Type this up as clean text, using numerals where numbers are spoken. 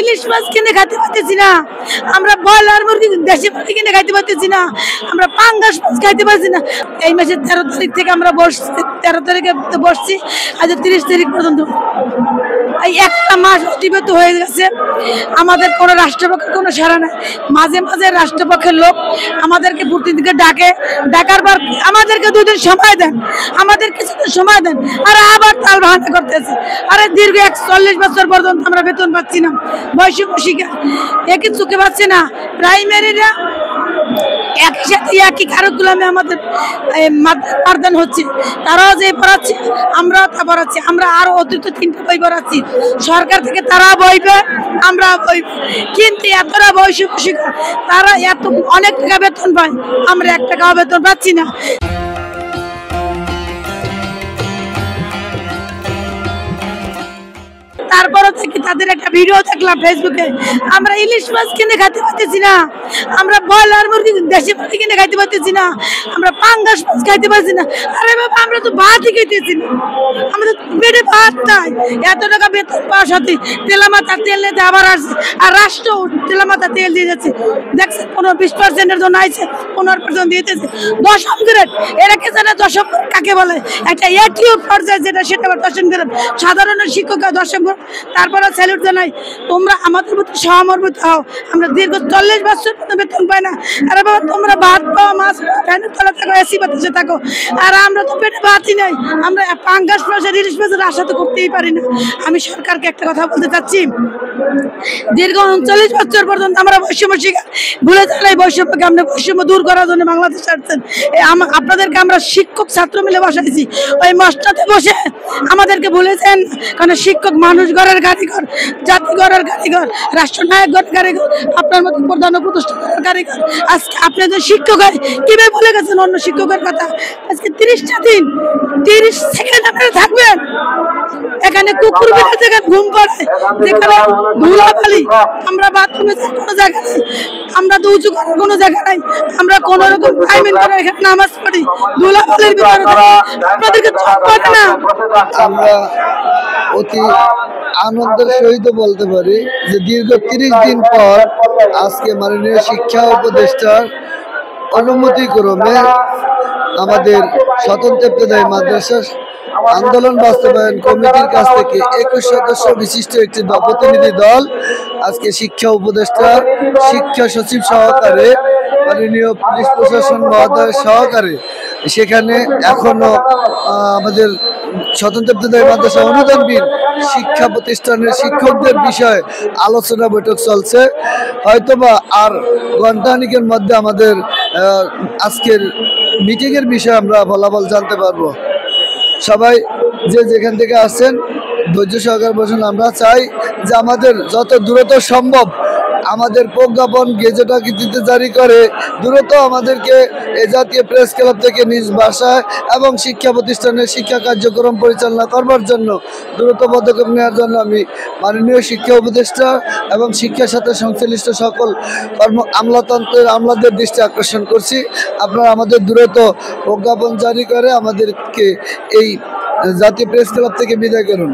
ইলিশ মাছ কিনে খাইতে পারতেছি না, আমরা ব্রয়লার মুরগি দেশি মুরগি কিনে খাইতে পারতেছি না, আমরা পাঙ্গাস মাছ খাইতে পারছি না। এই মাসের 13 তারিখ থেকে আমরা বসছি, 13 তারিখে বসছি, আজ 30 তারিখ পর্যন্ত এই একটা মাস অতিবাহিত হয়ে গেছে। আমাদের কোনো রাষ্ট্রপক্ষের কোনো সাড়া নাই। মাঝে মাঝে রাষ্ট্রপক্ষের লোক আমাদেরকে প্রতিদিনকে ডাকার পর আমাদেরকে 2 দিন সময় দেন, আমাদের কিছুদিন সময় দেন, আর আবার তাল বাহানা করতেছে। আরে দীর্ঘ 41 বছর পর্যন্ত আমরা বেতন পাচ্ছি না, বৈষম্য শিক্ষা একই চোখে পাচ্ছি না। প্রাইমারিরা একই সাথে একই কারিকুলামে আমাদের পাঠদান হচ্ছে, তারাও যে পড়াচ্ছে আমরাও তা পড়াচ্ছি, আমরা আরো অতিরিক্ত 3টা বই পড়াচ্ছি। সরকার থেকে তারা বই পায়, আমরা বই, কিন্তু এতটা বৈষম্য শিক্ষা, তারা এত অনেক টাকা বেতন পায়, আমরা 1 টাকাও বেতন পাচ্ছি না। তারপরে থেকে তাদের একটা ভিডিও দেখলাম ফেসবুকে, আমরা ইলিশ মাছ কিনে খাইতে পারতেছি না, আমরা ব্রয়লার মুরগি দেশি মুরগি কিনে খাইতে পারতেছি না, আমরা পাঙ্গাস মাছ খাইতে পারছি না। আরে বাবা, আমরা তো ভাতই খাইতেছি না, আমাদের পেটে ভাত নাই। এত টাকা বেতন পাওয়ার সাথে তেলামাথা তেল নিতে আবার আসছে, আর রাষ্ট্র তেলামাথা তেল দিয়ে যাচ্ছে। দেখছেন 15-20% জন্য আইছে, 15% দিতেছে। 10ম গ্রেড, এরা কে জানে 10ম গ্রেড কাকে বলে? একটা এটিও পর্যায়ে যেটা, সেটা আবার 10ম গ্রেড। সাধারণ শিক্ষক 10ম গ্রেড। তারপরে স্যালুট জানাই, তোমরা আমাদের প্রতি সহমর্মিত হও। আমরা দীর্ঘ 40 বছর বেতন পাই না। আরে বাবা, তোমরা ভাত পাও, মাছ পাও, ফ্যানের তলা থাকো, এসি বাতাসে থাকো, আর আমরা তো পেটে ভাতই নাই। আমরা পাঙ্গাস মাছের, ইলিশ মাছের আশা তো করতেই পারি না। আমি সরকারকে একটা কথা বলতে চাচ্ছি, দীর্ঘ 39 বছর পর্যন্ত আমরা বৈষম্য শিক্ষা ভুলে যাই। বৈষম্যকে আমরা বৈষম্য দূর করার জন্য বাংলাদেশ আসছেন, আপনাদেরকে আমরা শিক্ষক ছাত্র মিলে বসাইছি। ওই মসনাতে বসে আমাদেরকে বলেছেন, কারণ শিক্ষক মানুষ গড়ের কারিগর, জাতি গড়ের কারিগর, রাষ্ট্রনায়ক গড়ের কারিগর, আপনার মতো প্রধান উপদেষ্টা গড়ের কারিগর। আজকে আপনি যে শিক্ষক হয় কিভাবে বলে গেছেন অন্য শিক্ষকের কথা? আজকে 30টা দিন 30 সেকেন্ড আপনারা থাকবেন এখানে, কুকুর বিলে যেখানে ঘুম পড়ে, যেখানে ধুলাবালি, আমরা বাথরুমে কোনো জায়গা নেই, আমরা তো উঁচু করার কোনো জায়গা নাই, আমরা কোন রকম টাইমিং করে এখানে নামাজ পড়ি, ধুলাবালির ভিতরে আপনাদেরকে চোখ পড়ে না। আমরা অতি আনন্দের সহিত বলতে পারি যে দীর্ঘ 30 দিন পর আজকে মাননীয় শিক্ষা উপদেষ্টার অনুমতি ক্রমে আমাদের স্বতন্ত্র ইবতেদায়ী মাদ্রাসা আন্দোলন বাস্তবায়ন কমিটির কাছ থেকে 21 সদস্য বিশিষ্ট একটি প্রতিনিধি দল আজকে শিক্ষা উপদেষ্টা, শিক্ষা সচিব সহকারে, মাননীয় পুলিশ প্রশাসন মহোদয় সহকারে সেখানে এখনো আমাদের স্বতন্ত্র ইবতেদায়ী মাদ্রাসা অনুদানবিহীন শিক্ষা প্রতিষ্ঠানের শিক্ষকদের বিষয়ে আলোচনা বৈঠক চলছে। হয়তোবা আর ঘণ্টাখানেকের মধ্যে আমাদের আজকের মিটিংয়ের বিষয়ে আমরা ফলাফল জানতে পারবো। সবাই যে যেখান থেকে আসছেন ধৈর্য সহকারে বসুন। আমরা চাই যে আমাদের যত দ্রুত সম্ভব আমাদের প্রজ্ঞাপন গেজেটাকৃতিতে জারি করে দ্রুত আমাদেরকে এ জাতীয় প্রেস ক্লাব থেকে নিজ বাসায় এবং শিক্ষা প্রতিষ্ঠানের শিক্ষা কার্যক্রম পরিচালনা করবার জন্য দ্রুত পদক্ষেপ নেওয়ার জন্য আমি মাননীয় শিক্ষা উপদেষ্টা এবং শিক্ষার সাথে সংশ্লিষ্ট সকল আমলাতন্ত্রের আমলাদের দৃষ্টি আকর্ষণ করছি। আপনারা আমাদের দ্রুত প্রজ্ঞাপন জারি করে আমাদেরকে এই জাতীয় প্রেস ক্লাব থেকে বিদায় করুন।